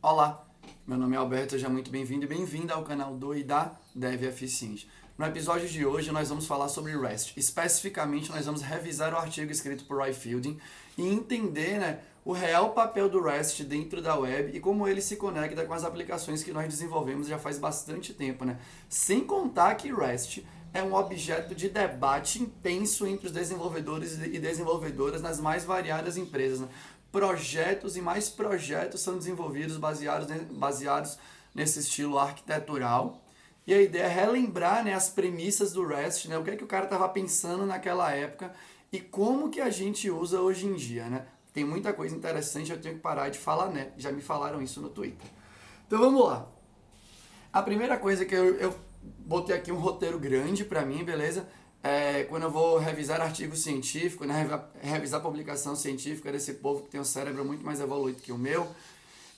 Olá, meu nome é Alberto, seja muito bem-vindo e bem-vinda ao canal do e da Dev Eficiente. No episódio de hoje nós vamos falar sobre REST. Especificamente nós vamos revisar o artigo escrito por Roy Fielding e entender o real papel do REST dentro da web e como ele se conecta com as aplicações que nós desenvolvemos já faz bastante tempo. Sem contar que REST é um objeto de debate intenso entre os desenvolvedores e desenvolvedoras nas mais variadas empresas. Projetos e mais projetos são desenvolvidos baseados nesse estilo arquitetural. E a ideia é relembrar as premissas do REST, o que é que o cara estava pensando naquela época e como que a gente usa hoje em dia. Tem muita coisa interessante, eu tenho que parar de falar, já me falaram isso no Twitter. Então vamos lá. A primeira coisa que eu botei aqui um roteiro grande para mim, beleza? Quando eu vou revisar artigo científico, revisar publicação científica desse povo que tem um cérebro muito mais evoluído que o meu,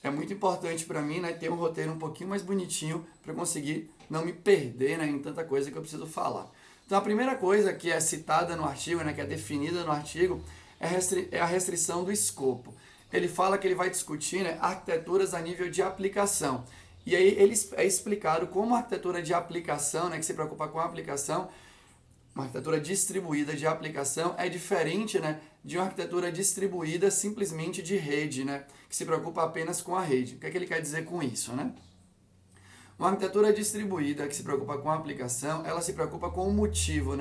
é muito importante para mim ter um roteiro um pouquinho mais bonitinho para conseguir não me perder em tanta coisa que eu preciso falar. Então a primeira coisa que é citada no artigo, que é definida no artigo, é a restrição do escopo. Ele fala que ele vai discutir arquiteturas a nível de aplicação. E aí ele é explicado como a arquitetura de aplicação, que se preocupa com a aplicação, uma arquitetura distribuída de aplicação é diferente de uma arquitetura distribuída simplesmente de rede, que se preocupa apenas com a rede. O que é que ele quer dizer com isso? Uma arquitetura distribuída que se preocupa com a aplicação, ela se preocupa com o motivo,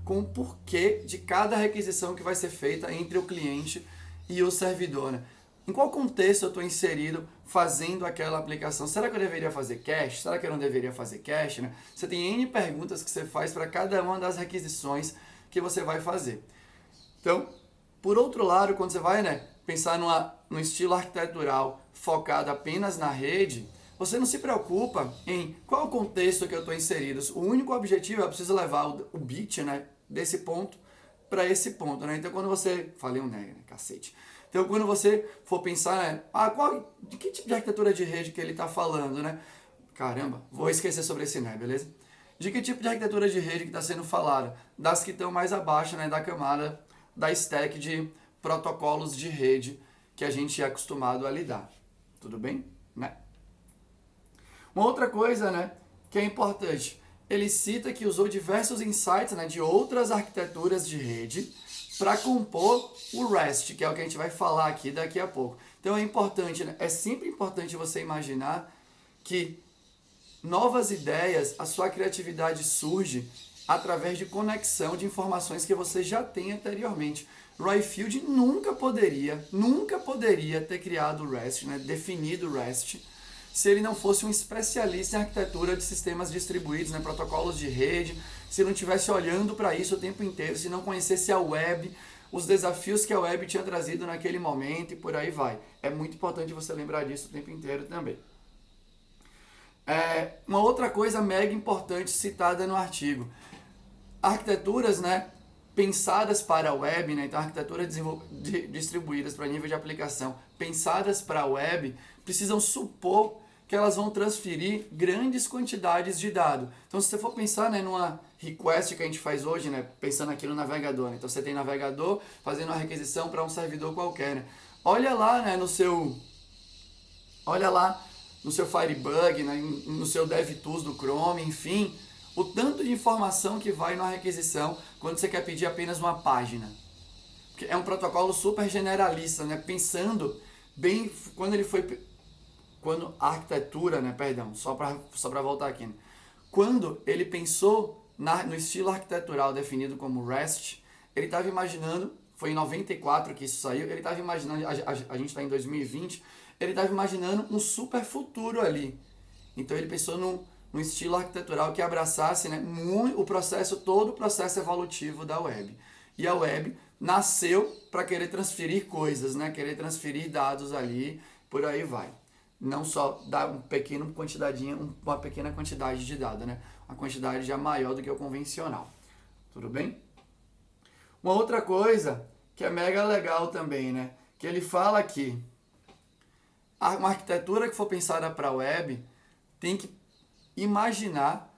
com o porquê de cada requisição que vai ser feita entre o cliente e o servidor. Em qual contexto eu estou inserido fazendo aquela aplicação? Será que eu deveria fazer cache? Será que eu não deveria fazer cache? Você tem N perguntas que você faz para cada uma das requisições que você vai fazer. Então, por outro lado, quando você vai pensar num estilo arquitetural focado apenas na rede, você não se preocupa em qual contexto que eu estou inserido. O único objetivo é eu preciso levar o bit desse ponto para esse ponto. Então, quando você... Falei um cacete. Então, quando você for pensar, de que tipo de arquitetura de rede que ele está falando, Caramba, vou esquecer sobre esse beleza? De que tipo de arquitetura de rede que está sendo falada? Das que estão mais abaixo, da camada, da stack de protocolos de rede que a gente é acostumado a lidar. Tudo bem? Uma outra coisa, que é importante, ele cita que usou diversos insights, de outras arquiteturas de rede para compor o REST, que é o que a gente vai falar aqui daqui a pouco. Então é importante, é sempre importante você imaginar que novas ideias, a sua criatividade surge através de conexão de informações que você já tem anteriormente. Roy Fielding nunca poderia ter criado o REST, definido o REST, se ele não fosse um especialista em arquitetura de sistemas distribuídos, protocolos de rede, se não estivesse olhando para isso o tempo inteiro, se não conhecesse a web, os desafios que a web tinha trazido naquele momento e por aí vai. É muito importante você lembrar disso o tempo inteiro também. Uma outra coisa mega importante citada no artigo. Arquiteturas pensadas para a web, então arquiteturas distribuídas para nível de aplicação, pensadas para a web, precisam supor que elas vão transferir grandes quantidades de dados. Então, se você for pensar numa request que a gente faz hoje, pensando aqui no navegador, então você tem navegador fazendo uma requisição para um servidor qualquer. Olha lá no seu Firebug, no seu DevTools do Chrome, enfim, o tanto de informação que vai numa requisição quando você quer pedir apenas uma página. Porque é um protocolo super generalista, pensando bem quando a arquitetura, só para voltar aqui, quando ele pensou no estilo arquitetural definido como REST, ele estava imaginando, foi em 94 que isso saiu, ele estava imaginando, a gente está em 2020, ele estava imaginando um super futuro ali. Então ele pensou num estilo arquitetural que abraçasse todo o processo evolutivo da web. E a web nasceu para querer transferir coisas, querer transferir dados ali, por aí vai. Não só dar uma pequena quantidade de dados, uma quantidade já maior do que o convencional. Tudo bem? Uma outra coisa que é mega legal também, que ele fala que uma arquitetura que for pensada para a web tem que imaginar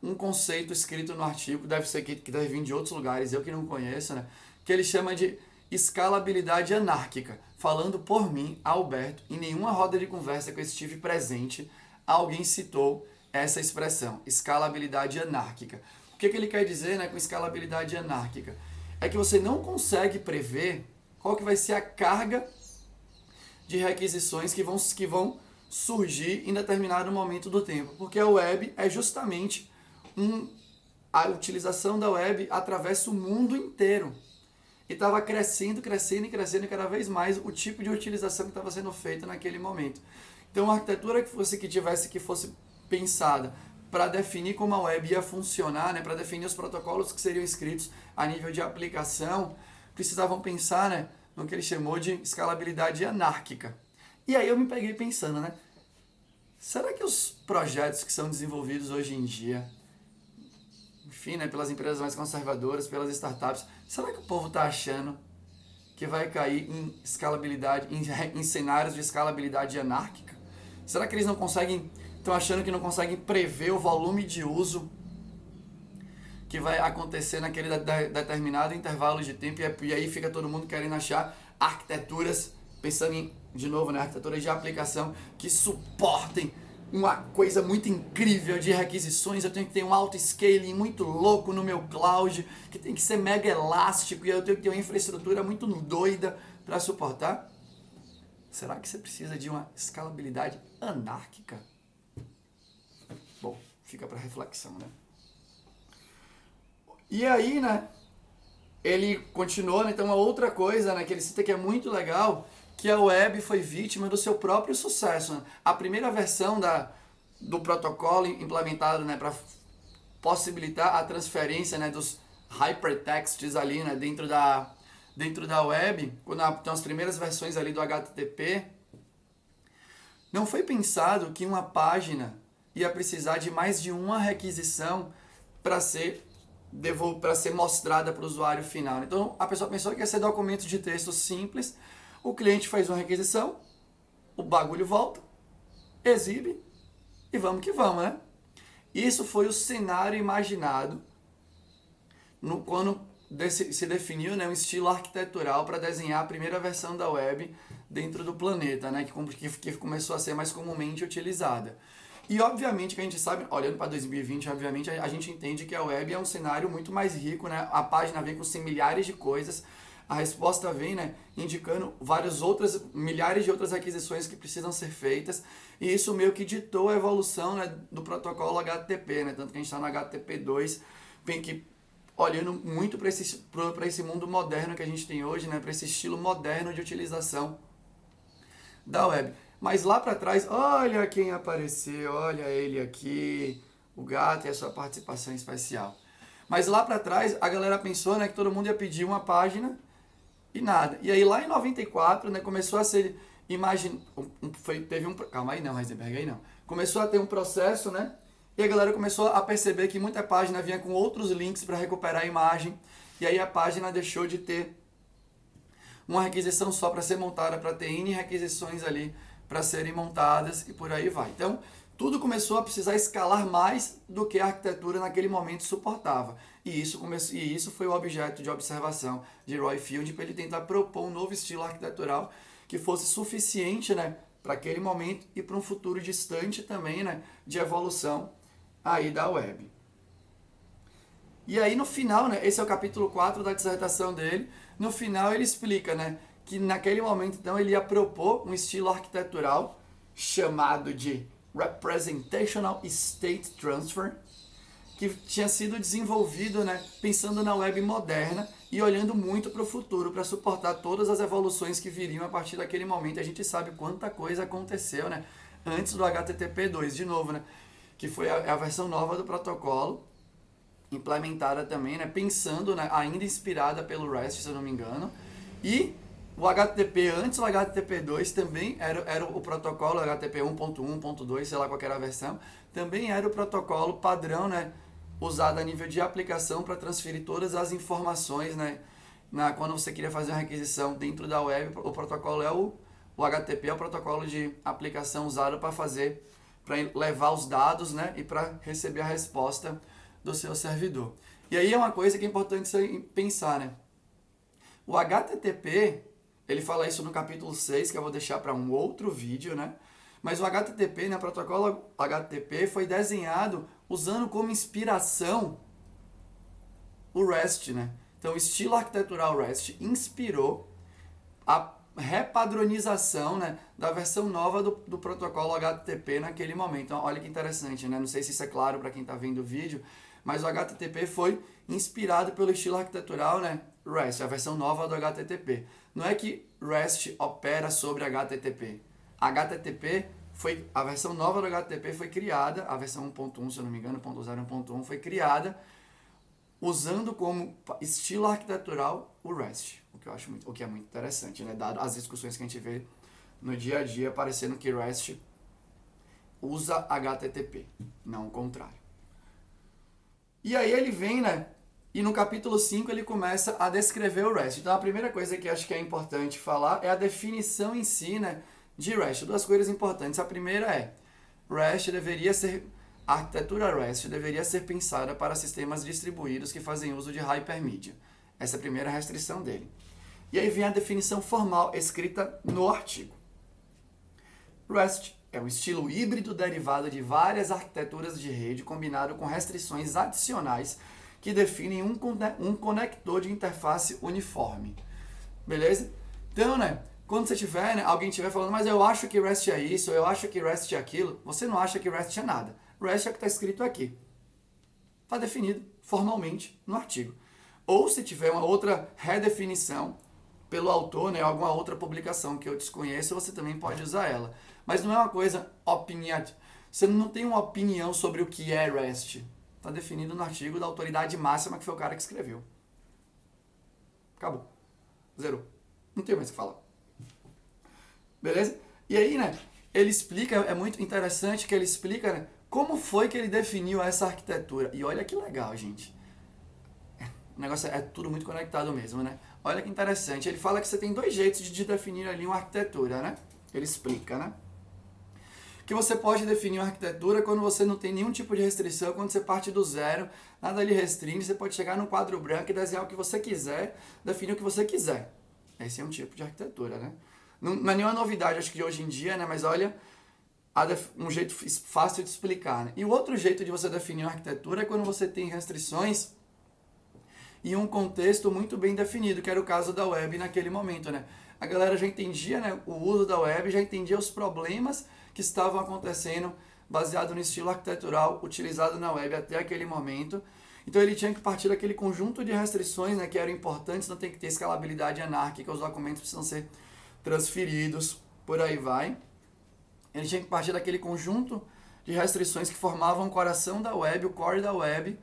um conceito escrito no artigo, deve ser que deve vir de outros lugares, eu que não conheço, que ele chama de escalabilidade anárquica. Falando por mim, Alberto, em nenhuma roda de conversa que eu estive presente, alguém citou essa expressão, escalabilidade anárquica. O que ele quer dizer, né, com escalabilidade anárquica? É que você não consegue prever qual que vai ser a carga de requisições que vão surgir em determinado momento do tempo. Porque a web é justamente a utilização da web atravessa o mundo inteiro. E estava crescendo e cada vez mais o tipo de utilização que estava sendo feita naquele momento. Então, a arquitetura que fosse pensada para definir como a web ia funcionar, né, para definir os protocolos que seriam escritos a nível de aplicação, precisavam pensar, né, no que ele chamou de escalabilidade anárquica. E aí eu me peguei pensando, né, será que os projetos que são desenvolvidos hoje em dia, enfim, né, pelas empresas mais conservadoras, pelas startups, será que o povo está achando que vai cair em escalabilidade, em cenários de escalabilidade anárquica? Será que eles não conseguem, estão achando que não conseguem prever o volume de uso que vai acontecer naquele determinado intervalo de tempo, e aí fica todo mundo querendo achar arquiteturas, pensando em, de novo, né, arquiteturas de aplicação que suportem uma coisa muito incrível de requisições. Eu tenho que ter um auto-scaling muito louco no meu cloud, que tem que ser mega elástico, e eu tenho que ter uma infraestrutura muito doida para suportar. Será que você precisa de uma escalabilidade anárquica? Bom, fica para reflexão, né? E aí, né, ele continuou, né, então uma outra coisa, né, que ele cita que é muito legal, que a web foi vítima do seu próprio sucesso, né? A primeira versão do protocolo implementado, né, para possibilitar a transferência, né, dos hypertexts ali, né, dentro da web, quando tem as primeiras versões ali do HTTP, não foi pensado que uma página ia precisar de mais de uma requisição para ser mostrada para o usuário final. Então, a pessoa pensou que ia ser documentos de texto simples, o cliente faz uma requisição, o bagulho volta, exibe e vamos que vamos, né? Isso foi o cenário imaginado quando se definiu, né, um estilo arquitetural para desenhar a primeira versão da web dentro do planeta, né, que começou a ser mais comumente utilizada. E obviamente que a gente sabe, olhando para 2020, obviamente a gente entende que a web é um cenário muito mais rico, né? A página vem com milhares de coisas, a resposta vem, né, indicando milhares de outras requisições que precisam ser feitas, e isso meio que ditou a evolução, né, do protocolo HTTP, né? Tanto que a gente está no HTTP 2, bem que olhando muito para esse mundo moderno que a gente tem hoje, né, para esse estilo moderno de utilização da web. Mas lá para trás, olha quem apareceu, olha ele aqui, o gato e a sua participação especial. Mas lá para trás, a galera pensou, né, que todo mundo ia pedir uma página e nada. E aí lá em 94, né, começou a ser calma aí não, Heisenberg, aí não. Começou a ter um processo, né? E a galera começou a perceber que muita página vinha com outros links para recuperar a imagem. E aí a página deixou de ter uma requisição só para ser montada, para ter N requisições ali para serem montadas e por aí vai. Então, tudo começou a precisar escalar mais do que a arquitetura naquele momento suportava. E isso foi o objeto de observação de Roy Field para ele tentar propor um novo estilo arquitetural que fosse suficiente, né, para aquele momento e para um futuro distante também, né, de evolução aí da web. E aí no final, né, esse é o capítulo 4 da dissertação dele, no final ele explica, né, que naquele momento então ele ia propor um estilo arquitetural chamado de Representational State Transfer, que tinha sido desenvolvido, né, pensando na web moderna e olhando muito para o futuro, para suportar todas as evoluções que viriam a partir daquele momento. A gente sabe quanta coisa aconteceu, né, antes do HTTP 2, de novo, né, que foi a versão nova do protocolo, implementada também, né, pensando, né, ainda inspirada pelo REST, se eu não me engano, e o HTTP antes do HTTP 2 também era o protocolo HTTP 1.1, 1.2, sei lá qual era a versão, também era o protocolo padrão, né, usado a nível de aplicação para transferir todas as informações, né, quando você queria fazer uma requisição dentro da web, o protocolo o HTTP é o protocolo de aplicação usado para levar os dados, né, e para receber a resposta do seu servidor. E aí é uma coisa que é importante você pensar, né? O HTTP, ele fala isso no capítulo 6, que eu vou deixar para um outro vídeo, né? Mas o HTTP, né, o protocolo HTTP foi desenhado usando como inspiração o REST, né? Então, o estilo arquitetural REST inspirou a repadronização, né, da versão nova do protocolo HTTP naquele momento. Então, olha que interessante, né? Não sei se isso é claro para quem está vendo o vídeo, mas o HTTP foi inspirado pelo estilo arquitetural, né, REST, a versão nova do HTTP. Não é que REST opera sobre HTTP. HTTP foi a versão nova do HTTP foi criada, a versão 1.1, se eu não me engano, 1.0, 1.1 foi criada usando como estilo arquitetural o REST, o que é muito interessante, né? Dado as discussões que a gente vê no dia a dia, parecendo que REST usa HTTP, não o contrário. E aí ele vem, né? E no capítulo 5 ele começa a descrever o REST. Então a primeira coisa que acho que é importante falar é a definição em si, né, de REST. Duas coisas importantes. A primeira é, a arquitetura REST deveria ser pensada para sistemas distribuídos que fazem uso de hypermedia. Essa é a primeira restrição dele. E aí vem a definição formal escrita no artigo. REST é um estilo híbrido derivado de várias arquiteturas de rede combinado com restrições adicionais que definem um conector de interface uniforme. Beleza? Então, né, quando você tiver, né, alguém estiver falando, mas eu acho que REST é isso, eu acho que REST é aquilo, você não acha que REST é nada. REST é o que está escrito aqui. Está definido formalmente no artigo. Ou se tiver uma outra redefinição pelo autor, né, alguma outra publicação que eu desconheço, você também pode usar ela. Mas não é uma coisa opiniativa. Você não tem uma opinião sobre o que é REST. Está definido no artigo da autoridade máxima, que foi o cara que escreveu. Acabou. Zerou. Não tem mais o que falar. Beleza? E aí, né, ele explica, é muito interessante que ele explica, né, como foi que ele definiu essa arquitetura. E olha que legal, gente. O negócio é tudo muito conectado mesmo, né? Olha que interessante. Ele fala que você tem dois jeitos de definir ali uma arquitetura, né? Ele explica, né? Que você pode definir uma arquitetura quando você não tem nenhum tipo de restrição, quando você parte do zero, nada lhe restringe, você pode chegar num quadro branco e desenhar o que você quiser, definir o que você quiser. Esse é um tipo de arquitetura, né? Não é nenhuma novidade, acho que de hoje em dia, né? Mas olha, um jeito fácil de explicar, né? E o outro jeito de você definir uma arquitetura é quando você tem restrições e um contexto muito bem definido, que era o caso da web naquele momento, né? A galera já entendia, né, o uso da web, já entendia os problemas que estavam acontecendo baseado no estilo arquitetural utilizado na web até aquele momento. Então ele tinha que partir daquele conjunto de restrições, né, que eram importantes, não tem que ter escalabilidade anárquica, os documentos precisam ser transferidos, por aí vai. Ele tinha que partir daquele conjunto de restrições que formavam o coração da web, o core da web,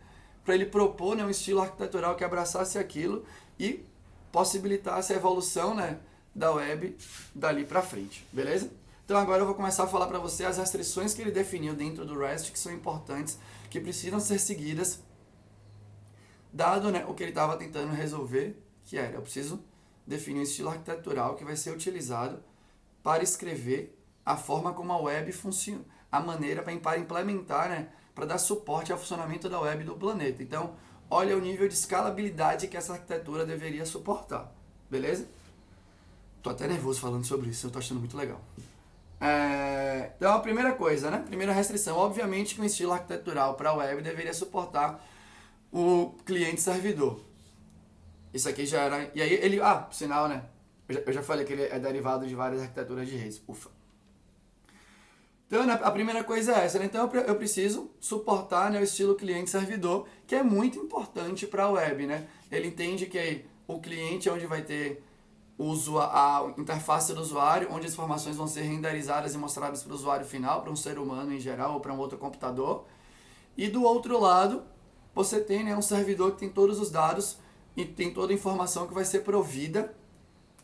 para ele propor, né, um estilo arquitetural que abraçasse aquilo e possibilitasse a evolução, né, da web dali para frente, beleza? Então agora eu vou começar a falar para você as restrições que ele definiu dentro do REST, que são importantes, que precisam ser seguidas, dado, né, o que ele estava tentando resolver, que era, eu preciso definir um estilo arquitetural que vai ser utilizado para escrever a forma como a web funciona, a maneira para implementar, né, para dar suporte ao funcionamento da web do planeta. Então, olha o nível de escalabilidade que essa arquitetura deveria suportar, beleza? Tô até nervoso falando sobre isso, eu tô achando muito legal. Então, a primeira coisa, né? Primeira restrição, obviamente que um estilo arquitetural para a web deveria suportar o cliente-servidor. Isso aqui já era... E aí ele... por sinal, né? Eu já falei que ele é derivado de várias arquiteturas de redes. Ufa. Então, né, a primeira coisa é essa, né? Então, eu preciso suportar, né, o estilo cliente-servidor, que é muito importante para a web, né? Ele entende que o cliente é onde vai ter a interface do usuário, onde as informações vão ser renderizadas e mostradas para o usuário final, para um ser humano em geral ou para um outro computador. E do outro lado, você tem, né, um servidor que tem todos os dados e tem toda a informação que vai ser provida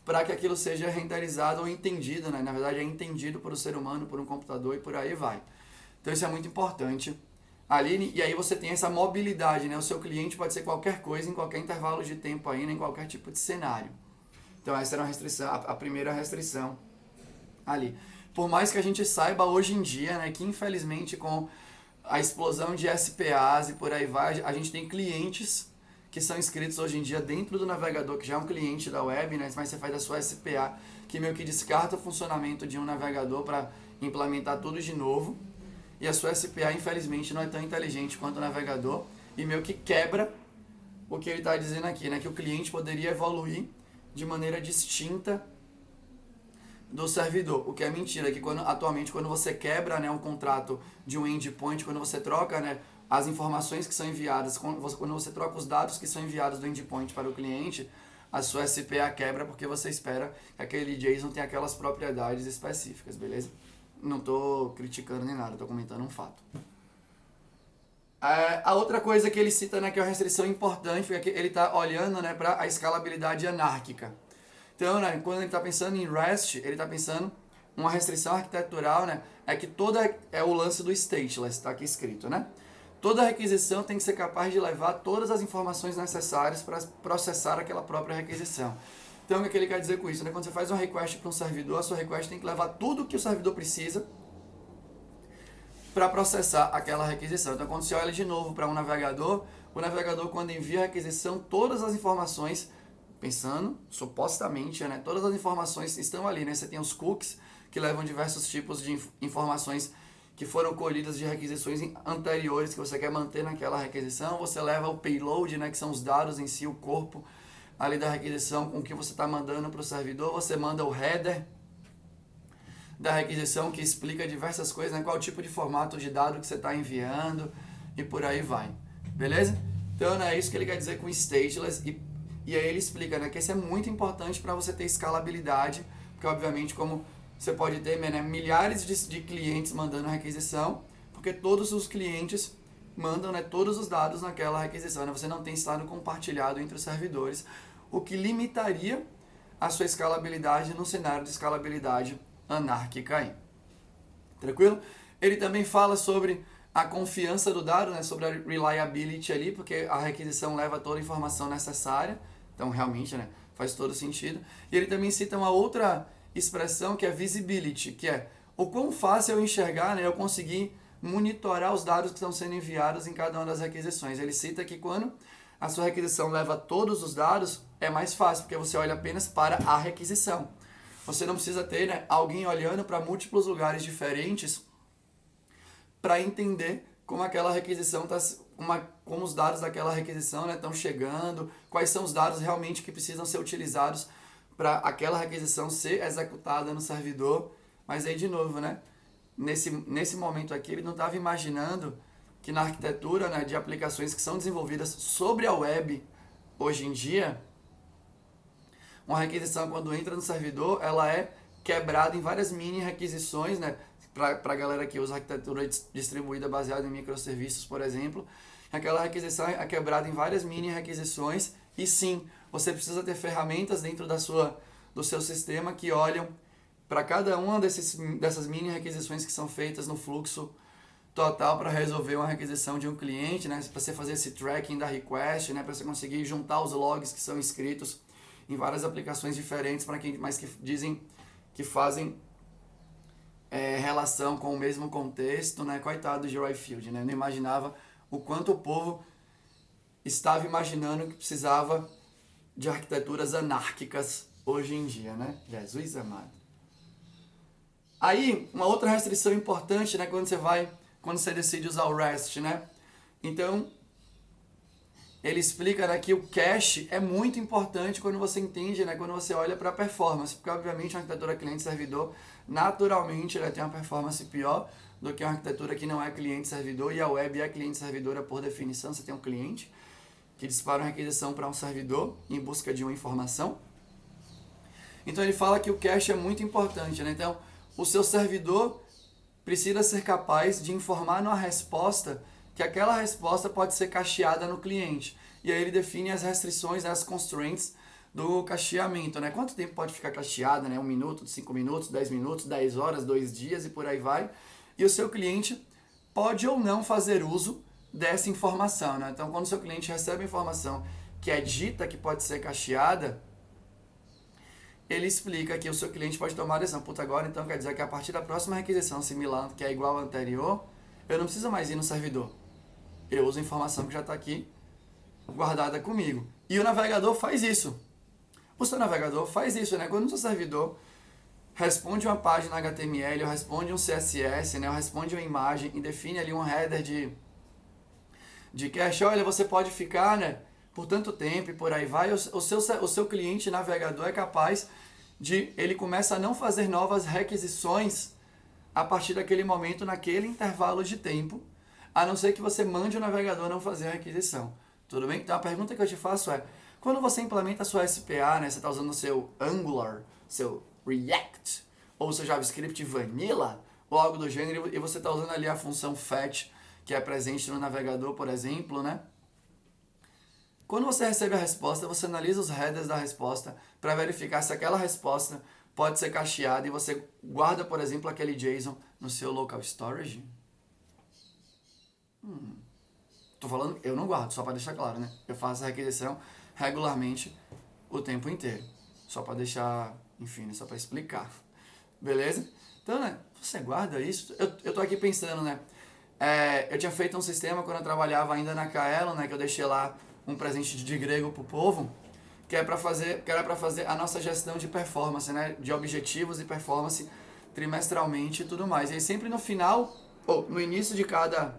para que aquilo seja renderizado ou entendido, né? Na verdade é entendido por um ser humano, por um computador e por aí vai. Então isso é muito importante. Ali, e aí você tem essa mobilidade, né? O seu cliente pode ser qualquer coisa em qualquer intervalo de tempo aí, né? Em qualquer tipo de cenário. Então essa era uma restrição, a primeira restrição ali. Por mais que a gente saiba hoje em dia, né, que infelizmente com a explosão de SPAs e por aí vai, a gente tem clientes que são escritos hoje em dia dentro do navegador, que já é um cliente da web, né? Mas você faz a sua SPA, que meio que descarta o funcionamento de um navegador para implementar tudo de novo. E a sua SPA, infelizmente, não é tão inteligente quanto o navegador e meio que quebra o que ele está dizendo aqui, né? Que o cliente poderia evoluir de maneira distinta do servidor, o que é mentira, que atualmente quando você quebra, né, um contrato de um endpoint, quando você troca, né, as informações que são enviadas, quando você troca os dados que são enviados do endpoint para o cliente, a sua SPA quebra porque você espera que aquele JSON tenha aquelas propriedades específicas, beleza? Não estou criticando nem nada, estou comentando um fato. A outra coisa que ele cita, né, que é uma restrição importante, é que ele está olhando, né, para a escalabilidade anárquica. Então, né, quando ele está pensando em REST, ele está pensando uma restrição arquitetural, né, é que é o lance do stateless, está aqui escrito, né? Toda requisição tem que ser capaz de levar todas as informações necessárias para processar aquela própria requisição. Então, o que ele quer dizer com isso? Né? Quando você faz uma request para um servidor, a sua request tem que levar tudo o que o servidor precisa para processar aquela requisição. Então, quando você olha de novo para um navegador, o navegador, quando envia a requisição, todas as informações, pensando, supostamente, né, todas as informações estão ali, né? Você tem os cookies, que levam diversos tipos de informações que foram colhidas de requisições anteriores que você quer manter naquela requisição. Você leva o payload, né, que são os dados em si, o corpo ali da requisição com que você está mandando para o servidor. Você manda o header da requisição que explica diversas coisas, né, qual tipo de formato de dado que você está enviando e por aí vai. Beleza? Então é isso que ele quer dizer com stateless. E aí ele explica, né, que isso é muito importante para você ter escalabilidade, porque obviamente como você pode ter, né, milhares de clientes mandando requisição, porque todos os clientes mandam, né, todos os dados naquela requisição. Né? Você não tem estado compartilhado entre os servidores, o que limitaria a sua escalabilidade no cenário de escalabilidade anárquica aí. Tranquilo? Ele também fala sobre a confiança do dado, né, sobre a reliability ali, porque a requisição leva toda a informação necessária. Então, realmente, né, faz todo sentido. E ele também cita uma outra expressão que é visibility, que é o quão fácil eu enxergar, né, eu conseguir monitorar os dados que estão sendo enviados em cada uma das requisições. Ele cita que quando a sua requisição leva todos os dados, é mais fácil, porque você olha apenas para a requisição. Você não precisa ter, né, alguém olhando para múltiplos lugares diferentes para entender como aquela requisição está, como os dados daquela requisição estão, né, chegando, quais são os dados realmente que precisam ser utilizados para aquela requisição ser executada no servidor. Mas aí, de novo, né, nesse momento aqui, ele não estava imaginando que na arquitetura, né, de aplicações que são desenvolvidas sobre a web hoje em dia, uma requisição, quando entra no servidor, ela é quebrada em várias mini requisições, né, para a galera que usa arquitetura distribuída baseada em microserviços, por exemplo. Aquela requisição é quebrada em várias mini requisições e sim, você precisa ter ferramentas dentro do seu sistema que olham para cada uma dessas mini requisições que são feitas no fluxo total para resolver uma requisição de um cliente, né? Para você fazer esse tracking da request, né? Para você conseguir juntar os logs que são escritos em várias aplicações diferentes, mas que dizem que fazem relação com o mesmo contexto, né? Coitado de Royfield, né? Não imaginava o quanto o povo estava imaginando que precisava de arquiteturas anárquicas hoje em dia, né? Jesus amado. Aí, uma outra restrição importante, né? Quando você decide usar o REST, né? Então, ele explica, né, que o cache é muito importante quando você entende, né? Quando você olha para a performance, porque obviamente a arquitetura cliente-servidor naturalmente ela tem uma performance pior do que uma arquitetura que não é cliente-servidor, e a web é cliente-servidora por definição. Você tem um cliente que dispara uma requisição para um servidor em busca de uma informação. Então ele fala que o cache é muito importante, né? Então o seu servidor precisa ser capaz de informar numa resposta que aquela resposta pode ser cacheada no cliente. E aí ele define as restrições, as constraints do cacheamento, né? Quanto tempo pode ficar cacheado, né? 1 minuto, 5 minutos, 10 minutos, 10 horas, 2 dias e por aí vai. E o seu cliente pode ou não fazer uso dessa informação, né? Então, quando o seu cliente recebe a informação que é dita que pode ser cacheada, ele explica que o seu cliente pode tomar a decisão. Puta, agora então quer dizer que a partir da próxima requisição similar, que é igual à anterior, eu não preciso mais ir no servidor. Eu uso a informação que já está aqui guardada comigo. E o navegador faz isso. O seu navegador faz isso, né? Quando o seu servidor responde uma página HTML, ou responde um CSS, né? Ou responde uma imagem e define ali um header de cache, olha, você pode ficar, né, por tanto tempo e por aí vai, o seu cliente navegador é capaz de, ele começa a não fazer novas requisições a partir daquele momento, naquele intervalo de tempo, a não ser que você mande o navegador não fazer a requisição. Tudo bem? Então a pergunta que eu te faço é, quando você implementa a sua SPA, né, você está usando o seu Angular, seu React, ou o seu JavaScript Vanilla, ou algo do gênero, e você está usando ali a função fetch, que é presente no navegador, por exemplo, né? Quando você recebe a resposta, você analisa os headers da resposta para verificar se aquela resposta pode ser cacheada e você guarda, por exemplo, aquele JSON no seu local storage. Tô falando, eu não guardo, só para deixar claro, né? Eu faço a requisição regularmente o tempo inteiro. Só para deixar, enfim, só para explicar. Beleza? Então, né? Você guarda isso? Eu tô aqui pensando, né? Eu tinha feito um sistema quando eu trabalhava ainda na Kaelon, né? Que eu deixei lá um presente de grego pro povo, que era para fazer a nossa gestão de performance, né? De objetivos e performance trimestralmente e tudo mais. E aí sempre no final, ou no início de cada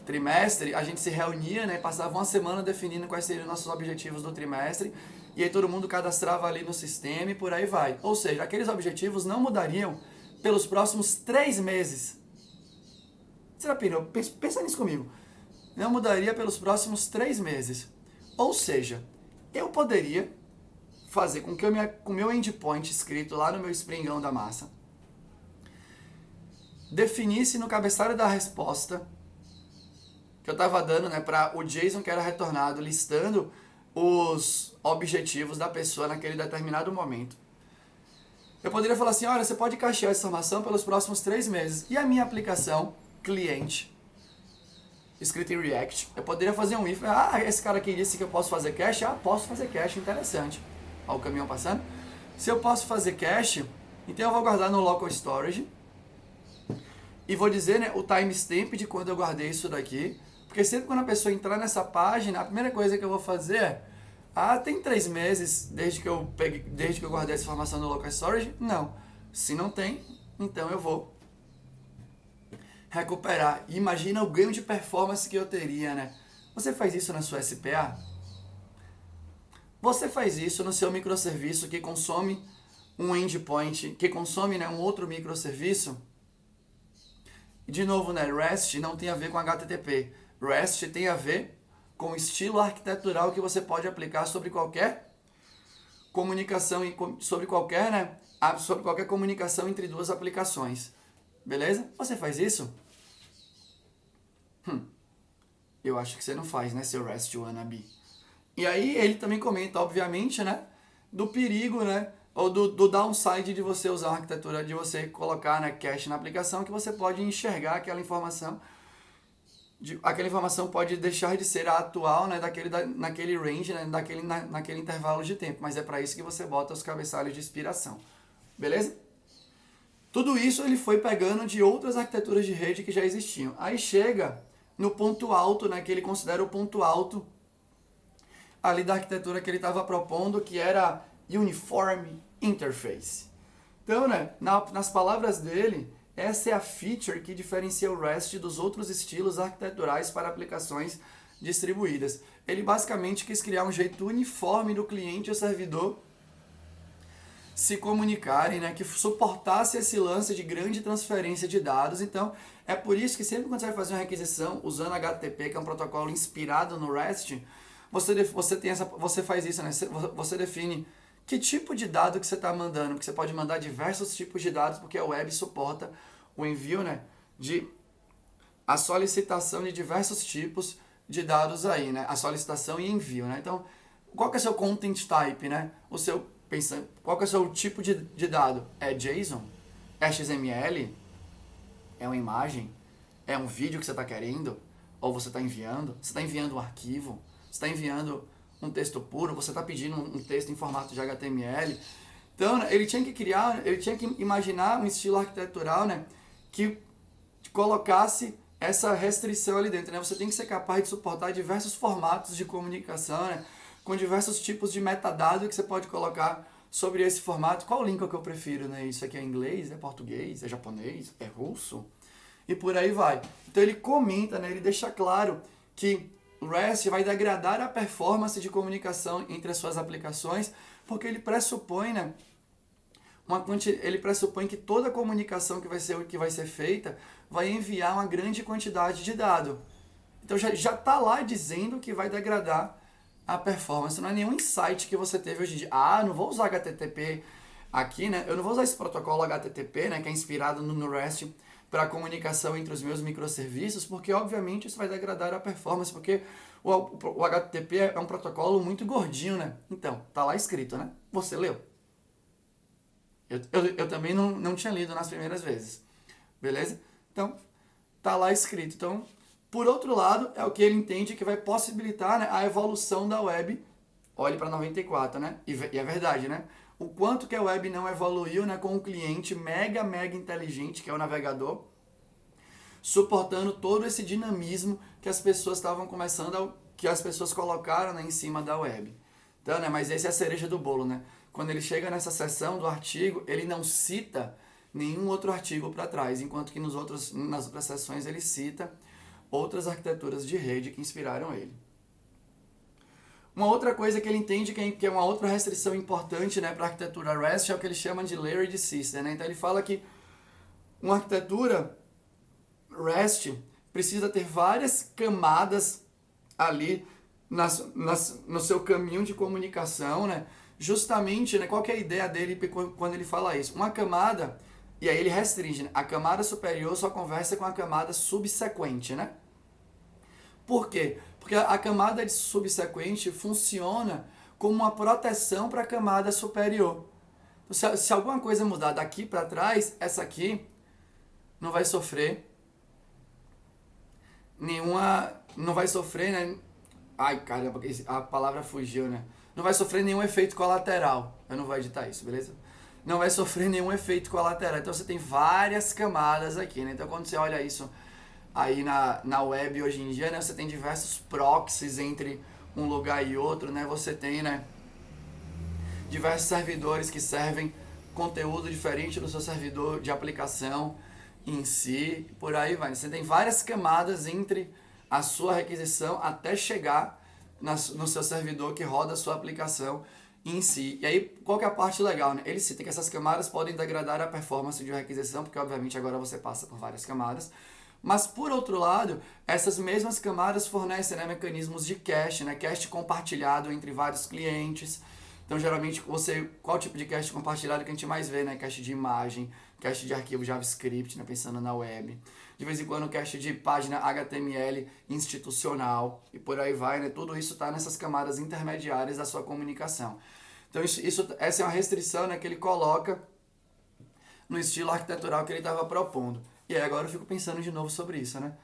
trimestre, a gente se reunia, né? Passava uma semana definindo quais seriam os nossos objetivos do trimestre. E aí todo mundo cadastrava ali no sistema e por aí vai. Ou seja, aqueles objetivos não mudariam pelos próximos 3 meses. Você já pirou? Pensa nisso comigo. Não mudaria pelos próximos 3 meses. Ou seja, eu poderia fazer com que o meu endpoint escrito lá no meu springão da massa definisse no cabeçalho da resposta que eu estava dando, né, para o JSON que era retornado, listando os objetivos da pessoa naquele determinado momento. Eu poderia falar assim, olha, você pode cachear essa informação pelos próximos 3 meses. E a minha aplicação, cliente, escrita em React, eu poderia fazer um if. Esse cara aqui disse que eu posso fazer cache. Posso fazer cache, interessante. Olha o caminhão passando. Se eu posso fazer cache, então eu vou guardar no local storage. E vou dizer, né, o timestamp de quando eu guardei isso daqui. Porque sempre quando a pessoa entrar nessa página, a primeira coisa que eu vou fazer é, tem 3 meses desde que eu guardei essa informação no local storage? Não. Se não tem, então eu vou recuperar. E imagina o ganho de performance que eu teria, né? Você faz isso na sua SPA? Você faz isso no seu microserviço que consome um endpoint, que consome, né, um outro microserviço? De novo, né, REST não tem a ver com HTTP. REST tem a ver com o estilo arquitetural que você pode aplicar sobre qualquer comunicação e sobre qualquer comunicação entre duas aplicações. Beleza? Você faz isso? Eu acho que você não faz, né, seu REST wannabe. E aí ele também comenta, obviamente, né, do perigo, né, ou do downside de você usar uma arquitetura, de você colocar, né, cache na aplicação, que você pode enxergar aquela informação pode deixar de ser a atual, né, naquele range, né, naquele intervalo de tempo, mas é para isso que você bota os cabeçalhos de inspiração. Beleza? Tudo isso ele foi pegando de outras arquiteturas de rede que já existiam. Aí chega no ponto alto, né, que ele considera o ponto alto ali da arquitetura que ele estava propondo, que era Uniform Interface. Então, né, nas palavras dele, essa é a feature que diferencia o REST dos outros estilos arquiteturais para aplicações distribuídas. Ele basicamente quis criar um jeito uniforme do cliente e o servidor se comunicarem, né, que suportasse esse lance de grande transferência de dados. Então, é por isso que sempre quando você vai fazer uma requisição usando HTTP, que é um protocolo inspirado no REST, você faz isso, né? Você define que tipo de dado que você está mandando, porque você pode mandar diversos tipos de dados, porque a web suporta o envio, né, a solicitação de diversos tipos de dados aí, né, a solicitação e envio, né. Então, qual que é o seu content type, né, qual que é o seu tipo de dado? É JSON? É XML? É uma imagem? É um vídeo que você está querendo? Ou você está enviando? Você está enviando um arquivo? Você está enviando um texto puro? Você está pedindo um texto em formato de HTML? Então, né, ele tinha que imaginar um estilo arquitetural, né, que colocasse essa restrição ali dentro, né? Você tem que ser capaz de suportar diversos formatos de comunicação, né? Com diversos tipos de metadado que você pode colocar sobre esse formato. Qual língua que eu prefiro, né? Isso aqui é inglês, é português, é japonês, é russo? E por aí vai. Então ele comenta, né? Ele deixa claro que o REST vai degradar a performance de comunicação entre as suas aplicações, porque ele pressupõe, né? Ele pressupõe que toda comunicação que vai ser feita vai enviar uma grande quantidade de dado. Então já está lá dizendo que vai degradar a performance. Não é nenhum insight que você teve hoje em dia. Ah, não vou usar HTTP aqui, né? Eu não vou usar esse protocolo HTTP, né, que é inspirado no REST para a comunicação entre os meus microserviços, porque obviamente isso vai degradar a performance, porque o HTTP é um protocolo muito gordinho, né? Então, tá lá escrito, né? Você leu? Eu também não tinha lido nas primeiras vezes. Beleza? Então, tá lá escrito. Então, por outro lado, é o que ele entende que vai possibilitar, né, a evolução da web. Olhe para 94, né? E é verdade, né? O quanto que a web não evoluiu, né, com um cliente mega inteligente, que é o navegador, suportando todo esse dinamismo que as pessoas estavam que as pessoas colocaram, né, em cima da web. Então, né, mas essa é a cereja do bolo, né? Quando ele chega nessa seção do artigo, ele não cita nenhum outro artigo para trás, enquanto que nas outras seções ele cita outras arquiteturas de rede que inspiraram ele. Uma outra coisa que ele entende que é uma outra restrição importante, né, para a arquitetura REST é o que ele chama de layered system. Né? Então ele fala que uma arquitetura REST precisa ter várias camadas ali no seu caminho de comunicação, né? Justamente, né, qual que é a ideia dele quando ele fala isso? Uma camada, e aí ele restringe, né? A camada superior só conversa com a camada subsequente, né? Por quê? Porque a camada de subsequente funciona como uma proteção para a camada superior. Então, se alguma coisa mudar daqui para trás, essa aqui não vai sofrer não vai sofrer, né? Ai, caramba, a palavra fugiu, né? Não vai sofrer nenhum efeito colateral. Eu não vou editar isso, beleza? Não vai sofrer nenhum efeito colateral. Então você tem várias camadas aqui, né? Então quando você olha isso aí na web hoje em dia, né? Você tem diversos proxies entre um lugar e outro, né? Você tem, né, diversos servidores que servem conteúdo diferente do seu servidor de aplicação em si, por aí vai. Você tem várias camadas entre a sua requisição até chegar no seu servidor que roda a sua aplicação em si. E aí, qual que é a parte legal, né? Ele cita que essas camadas podem degradar a performance de uma requisição, porque obviamente agora você passa por várias camadas. Mas por outro lado, essas mesmas camadas fornecem, né, mecanismos de cache, né? Cache compartilhado entre vários clientes. Então, geralmente, qual tipo de cache compartilhado que a gente mais vê, né? Cache de imagem, cache de arquivo JavaScript, né? Pensando na web. De vez em quando, cache de página HTML institucional e por aí vai, né? Tudo isso está nessas camadas intermediárias da sua comunicação. Então, essa é uma restrição, né, que ele coloca no estilo arquitetural que ele estava propondo. E aí agora eu fico pensando de novo sobre isso, né?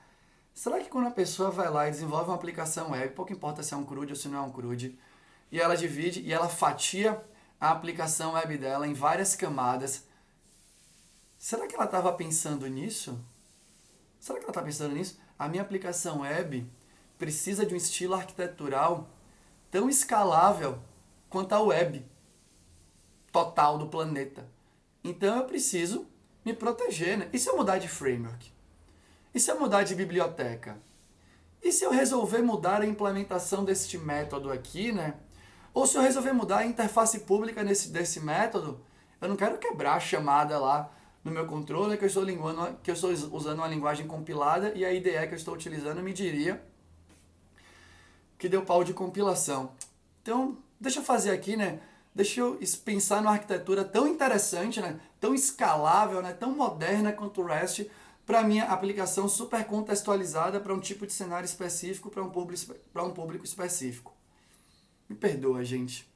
Será que quando a pessoa vai lá e desenvolve uma aplicação web, pouco importa se é um CRUD ou se não é um CRUD, e ela divide e ela fatia a aplicação web dela em várias camadas, será que ela estava pensando nisso? Será que ela está pensando nisso? A minha aplicação web precisa de um estilo arquitetural tão escalável quanto a web total do planeta. Então eu preciso me proteger, né? E se eu mudar de framework? E se eu mudar de biblioteca? E se eu resolver mudar a implementação deste método aqui, né? Ou se eu resolver mudar a interface pública desse método, eu não quero quebrar a chamada lá no meu controller que eu estou usando uma linguagem compilada e a IDE que eu estou utilizando me diria que deu pau de compilação. Então, deixa eu fazer aqui, né? Deixa eu pensar numa arquitetura tão interessante, né? Tão escalável, né? Tão moderna quanto o REST para minha aplicação super contextualizada para um tipo de cenário específico, para um público específico. Me perdoa, gente.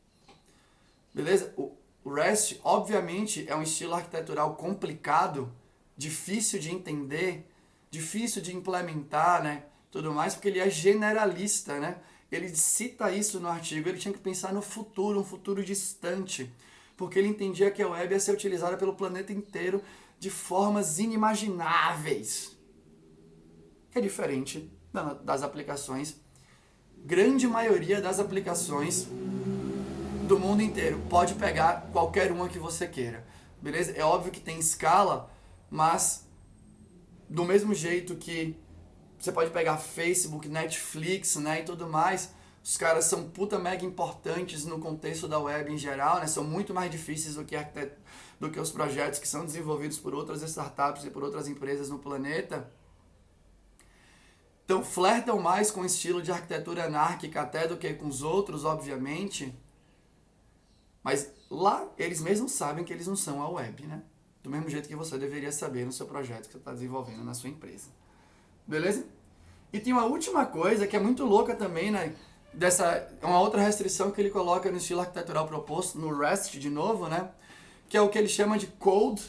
Beleza? O REST, obviamente, é um estilo arquitetural complicado, difícil de entender, difícil de implementar, né? Tudo mais, porque ele é generalista, né? Ele cita isso no artigo, ele tinha que pensar no futuro, um futuro distante, porque ele entendia que a web ia ser utilizada pelo planeta inteiro de formas inimagináveis. é diferente das aplicações, grande maioria das aplicações do mundo inteiro. Pode pegar qualquer uma que você queira, beleza? É óbvio que tem escala, mas do mesmo jeito que você pode pegar Facebook, Netflix, né, e tudo mais, os caras são puta mega importantes no contexto da web em geral, né? São muito mais difíceis do que os projetos que são desenvolvidos por outras startups e por outras empresas no planeta. Então, flertam mais com o estilo de arquitetura anárquica até do que com os outros, obviamente. Mas lá, eles mesmos sabem que eles não são a web, né? Do mesmo jeito que você deveria saber no seu projeto que você está desenvolvendo na sua empresa. Beleza? E tem uma última coisa que é muito louca também, né? Uma outra restrição que ele coloca no estilo arquitetural proposto, no REST de novo, né? Que é o que ele chama de Code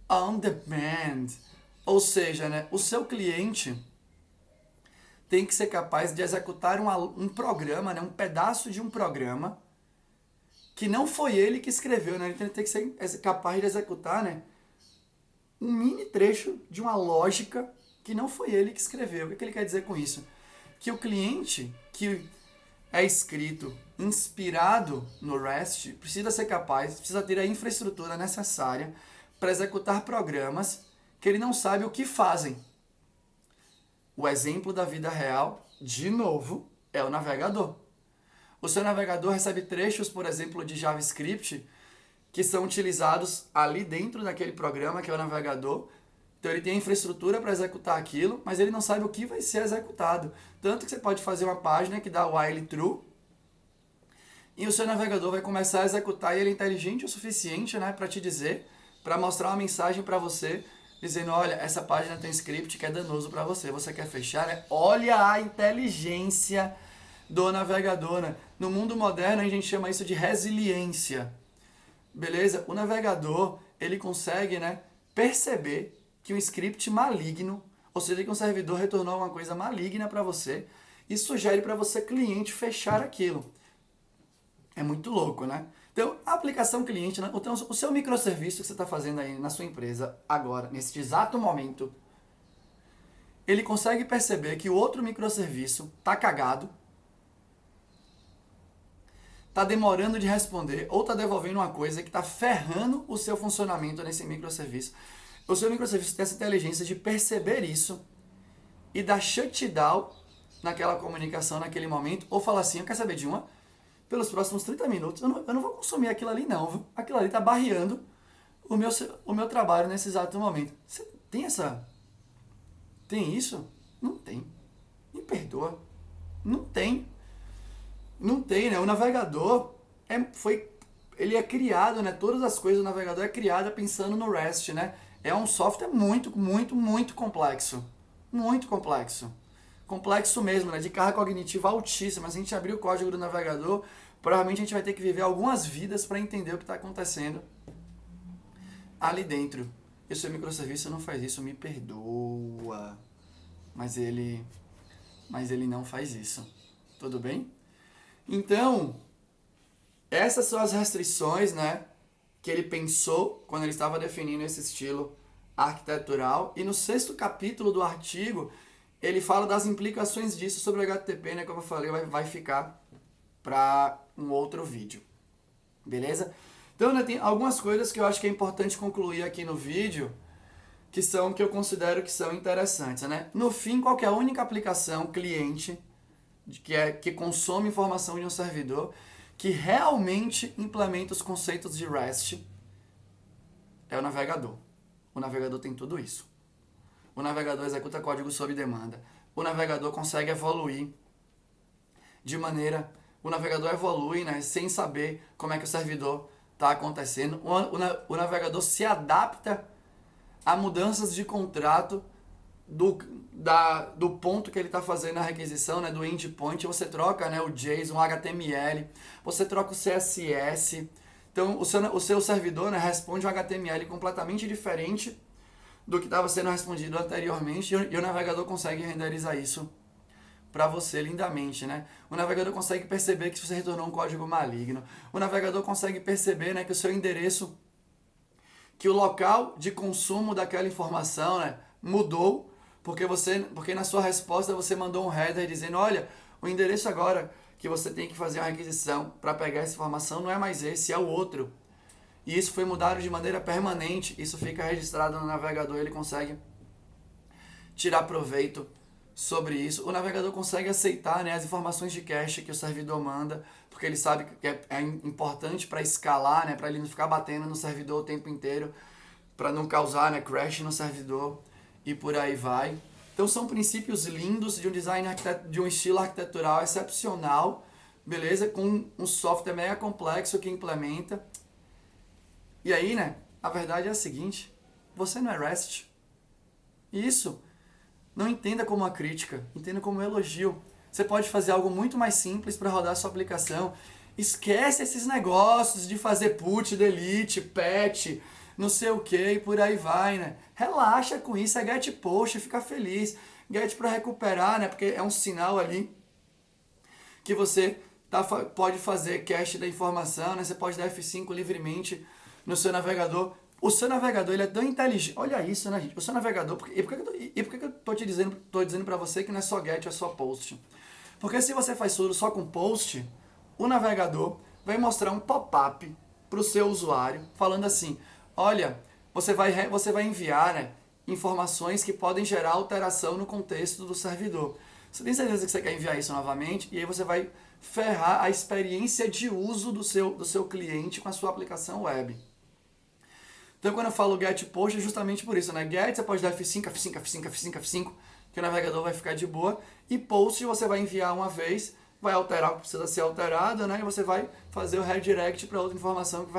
on Demand. Ou seja, né? O seu cliente tem que ser capaz de executar um programa, né? Um pedaço de um programa que não foi ele que escreveu, né? Ele tem que ser capaz de executar, né? Um mini trecho de uma lógica que não foi ele que escreveu. O que ele quer dizer com isso? Que o cliente que é escrito inspirado no REST precisa ser capaz, precisa ter a infraestrutura necessária para executar programas que ele não sabe o que fazem. O exemplo da vida real, de novo, é o navegador. O seu navegador recebe trechos, por exemplo, de JavaScript que são utilizados ali dentro daquele programa que é o navegador. Então ele tem a infraestrutura para executar aquilo, mas ele não sabe o que vai ser executado. Tanto que você pode fazer uma página que dá while true e o seu navegador vai começar a executar e ele é inteligente o suficiente, né, para te dizer, para mostrar uma mensagem para você, dizendo, olha, essa página tem script que é danoso para você, você quer fechar, né? Olha a inteligência do navegador, né? No mundo moderno a gente chama isso de resiliência, beleza? O navegador, ele consegue, né, perceber que um script maligno, ou seja, que um servidor retornou uma coisa maligna para você e sugere para você, cliente, fechar aquilo. É muito louco, né? Então, a aplicação cliente, né? Então, o seu microserviço que você está fazendo aí na sua empresa agora, nesse exato momento, ele consegue perceber que o outro microserviço está cagado, está demorando de responder ou está devolvendo uma coisa que está ferrando o seu funcionamento nesse microserviço. O seu microserviço tem essa inteligência de perceber isso e dar shutdown naquela comunicação naquele momento, ou falar assim, eu quero saber de uma, pelos próximos 30 minutos, eu não vou consumir aquilo ali não, viu? Aquilo ali está barreando o meu trabalho nesse exato momento. Você tem essa... Tem isso? Não tem. Me perdoa. Não tem. Não tem, né? O navegador ele é criado, né? Todas as coisas do navegador é criada pensando no REST, né? É um software muito, muito, muito complexo. Muito complexo. Complexo mesmo, né? De carga cognitiva altíssima. Se a gente abrir o código do navegador, provavelmente a gente vai ter que viver algumas vidas para entender o que está acontecendo ali dentro. E o seu microserviço não faz isso, me perdoa. Mas ele não faz isso. Tudo bem? Então, essas são as restrições, né, que ele pensou quando ele estava definindo esse estilo arquitetural. E no 6º capítulo do artigo, ele fala das implicações disso sobre o HTTP, né, como eu falei, vai ficar para um outro vídeo. Beleza? Então, né, tem algumas coisas que eu acho que é importante concluir aqui no vídeo, que eu considero que são interessantes, né? No fim, qual que é a única aplicação cliente que consome informação de um servidor, que realmente implementa os conceitos de REST, é o navegador. O navegador tem tudo isso. O navegador executa código sob demanda. O navegador consegue evoluir o navegador evolui, né, sem saber como é que o servidor está acontecendo. O navegador se adapta a mudanças de contrato do ponto que ele está fazendo a requisição, né, do endpoint. Você troca, né, o JSON, o HTML, você troca o CSS. Então, o seu servidor, né, responde um HTML completamente diferente do que estava sendo respondido anteriormente e o navegador consegue renderizar isso para você lindamente, né? O navegador consegue perceber que você retornou um código maligno. O navegador consegue perceber, né, que o seu endereço, que o local de consumo daquela informação, né, mudou Porque na sua resposta você mandou um header dizendo, olha, o endereço agora que você tem que fazer uma requisição para pegar essa informação não é mais esse, é o outro. E isso foi mudado de maneira permanente, isso fica registrado no navegador, ele consegue tirar proveito sobre isso. O navegador consegue aceitar, né, as informações de cache que o servidor manda, porque ele sabe que é importante para escalar, né, para ele não ficar batendo no servidor o tempo inteiro, para não causar, né, crash no servidor e por aí vai. Então são princípios lindos de um design de um estilo arquitetural excepcional, beleza? Com um software mega complexo que implementa. E aí, né, a verdade é a seguinte, você não é REST. Isso. Não entenda como uma crítica, entenda como um elogio. Você pode fazer algo muito mais simples para rodar a sua aplicação. Esquece esses negócios de fazer put, delete, patch, não sei o que e por aí vai, né? Relaxa com isso, é get post, fica feliz. Get para recuperar, né? Porque é um sinal ali que você pode fazer cache da informação, né? Você pode dar F5 livremente no seu navegador. O seu navegador, ele é tão inteligente. Olha isso, né, gente? O seu navegador... E por que eu tô dizendo para você que não é só get, é só post? Porque se você faz tudo só com post, o navegador vai mostrar um pop-up para o seu usuário, falando assim, olha, você vai enviar, né, informações que podem gerar alteração no contexto do servidor. Você tem certeza que você quer enviar isso novamente? E aí você vai ferrar a experiência de uso do seu cliente com a sua aplicação web. Então, quando eu falo get post, é justamente por isso, né? Get, você pode dar F5, F5, F5, F5, F5, que o navegador vai ficar de boa. E post, você vai enviar uma vez, vai alterar o que precisa ser alterado, né? E você vai fazer o redirect para outra informação que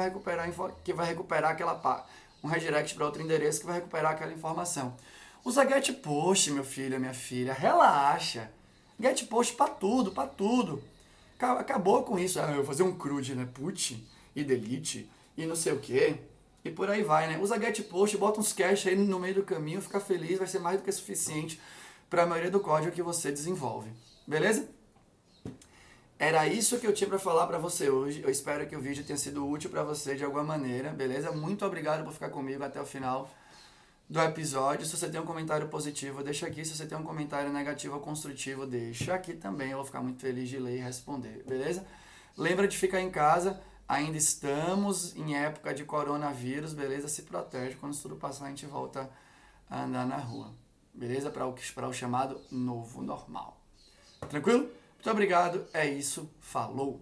vai recuperar aquela um redirect para outro endereço que vai recuperar aquela informação. Usa get post, meu filho, minha filha, relaxa. Get post para tudo, para tudo. Acabou com isso. Eu vou fazer um CRUD, né? Put e delete e não sei o que. E por aí vai, né? Usa get post, bota uns cache aí no meio do caminho, fica feliz, vai ser mais do que suficiente para a maioria do código que você desenvolve. Beleza? Era isso que eu tinha para falar para você hoje. Eu espero que o vídeo tenha sido útil para você de alguma maneira, beleza? Muito obrigado por ficar comigo até o final do episódio. Se você tem um comentário positivo, deixa aqui. Se você tem um comentário negativo ou construtivo, deixa aqui também. Eu vou ficar muito feliz de ler e responder, beleza? Lembra de ficar em casa. Ainda estamos em época de coronavírus, beleza? Se protege. Quando tudo passar, a gente volta a andar na rua, beleza? Para o chamado novo normal. Tranquilo? Muito obrigado. É isso. Falou!